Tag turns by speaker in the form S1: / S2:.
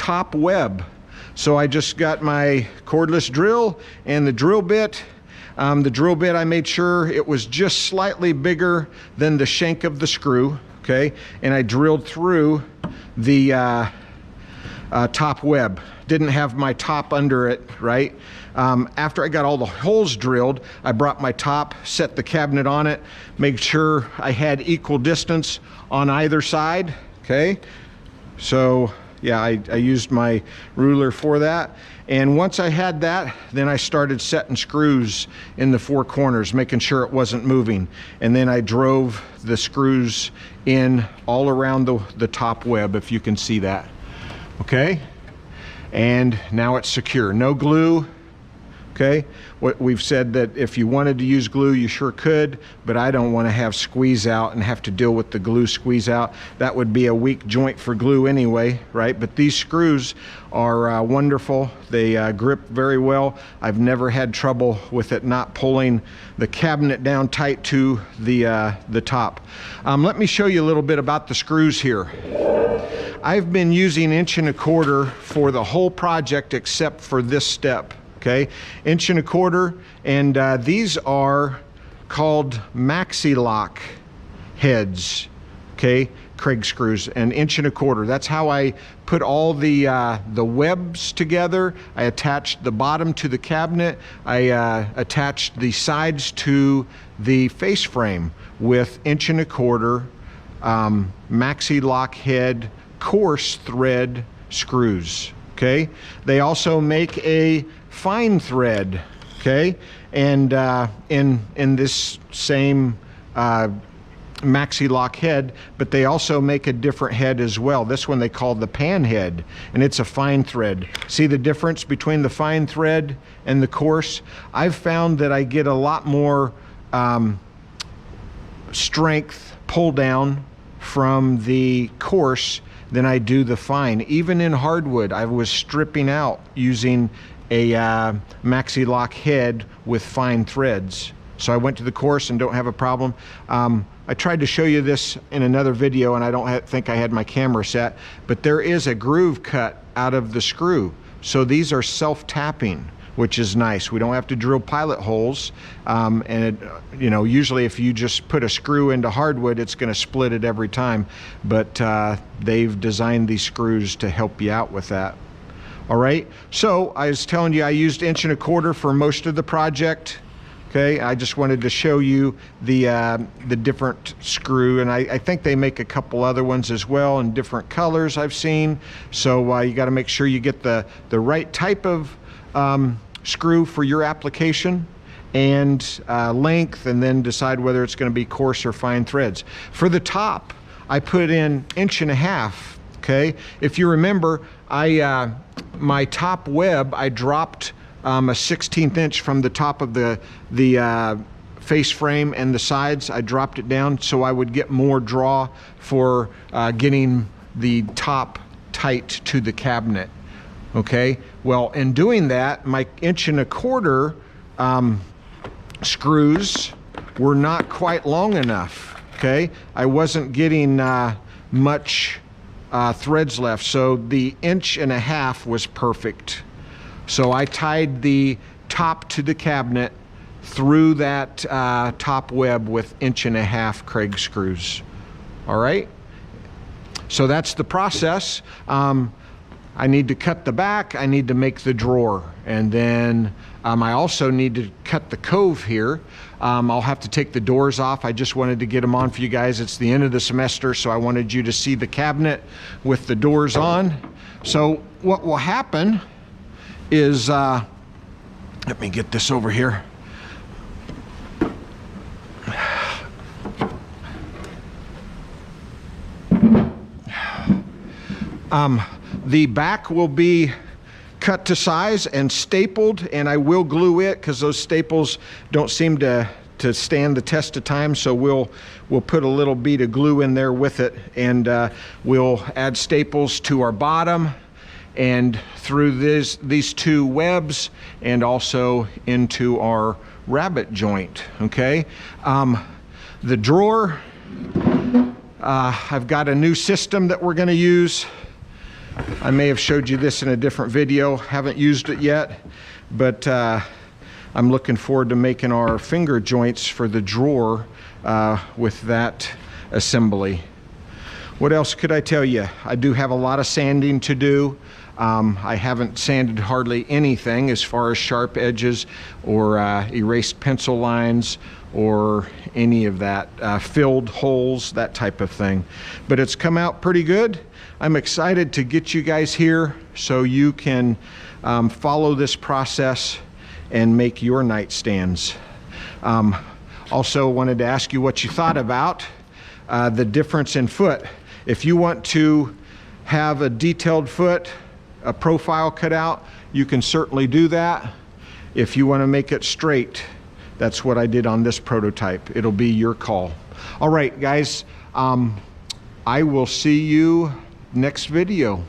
S1: top web. So I just got my cordless drill and the drill bit. The drill bit, I made sure it was just slightly bigger than the shank of the screw, okay? And I drilled through the top web. Didn't have my top under it, right? After I got all the holes drilled, I brought my top, set the cabinet on it, made sure I had equal distance on either side, okay? So yeah, I used my ruler for that. And once I had that, then I started setting screws in the four corners, making sure it wasn't moving. And then I drove the screws in all around the top web, if you can see that. Okay? And now it's secure. No glue. Okay? What we've said that if you wanted to use glue, you sure could, but I don't want to have squeeze out and have to deal with the glue squeeze out. That would be a weak joint for glue anyway, right? But these screws are wonderful. They grip very well. I've never had trouble with it not pulling the cabinet down tight to the top. Let me show you a little bit about the screws here. I've been using 1 1/4 for the whole project except for this step. Okay, 1 1/4, and these are called maxi lock heads. Okay, Kreg screws, and 1 1/4. That's how I put all the webs together. I attached the bottom to the cabinet. I attached the sides to the face frame with 1 1/4 maxi lock head coarse thread screws. Okay, they also make a fine thread, okay, and in this same maxi lock head, but they also make a different head as well. This one they call the pan head, and it's a fine thread. See the difference between the fine thread and the coarse? I've found that I get a lot more strength pull down from the coarse than I do the fine. Even in hardwood, I was stripping out using a maxi lock head with fine threads. So I went to the coarse and don't have a problem. I tried to show you this in another video, and I don't think I had my camera set, but there is a groove cut out of the screw. So these are self-tapping, which is nice. We don't have to drill pilot holes. And it, you know, usually if you just put a screw into hardwood, it's gonna split it every time. But they've designed these screws to help you out with that. All right, so I was telling you I used 1 1/4 for most of the project. Okay, I just wanted to show you the different screw, and I think they make a couple other ones as well in different colors I've seen. So you got to make sure you get the right type of screw for your application and length, and then decide whether it's going to be coarse or fine threads. For the top, I put in 1 1/2. Okay, if you remember, my top web, I dropped a 1/16 inch from the top of the face frame and the sides. I dropped it down so I would get more draw for getting the top tight to the cabinet. Okay, well, in doing that, my 1 1/4 screws were not quite long enough. Okay, I wasn't getting much threads left, so the 1 1/2 was perfect. So I tied the top to the cabinet through that top web with 1 1/2 Kreg screws. All right, so that's the process. I need to cut the back, I need to make the drawer, and then I also need to cut the cove here. I'll have to take the doors off. I just wanted to get them on for you guys. It's the end of the semester, so I wanted you to see the cabinet with the doors on. So what will happen is, let me get this over here. The back will be cut to size and stapled, and I will glue it because those staples don't seem to stand the test of time. So we'll put a little bead of glue in there with it, and we'll add staples to our bottom and through these two webs, and also into our rabbet joint. Okay, the drawer, I've got a new system that we're going to use. I may have showed you this in a different video. Haven't used it yet, but I'm looking forward to making our finger joints for the drawer with that assembly. What else could I tell you? I do have a lot of sanding to do. I haven't sanded hardly anything as far as sharp edges or erased pencil lines or any of that, filled holes, that type of thing. But it's come out pretty good. I'm excited to get you guys here so you can follow this process and make your nightstands. Also wanted to ask you what you thought about the difference in foot. If you want to have a detailed foot, a profile cut out, you can certainly do that. If you want to make it straight, that's what I did on this prototype. It'll be your call. All right, guys, I will see you next video.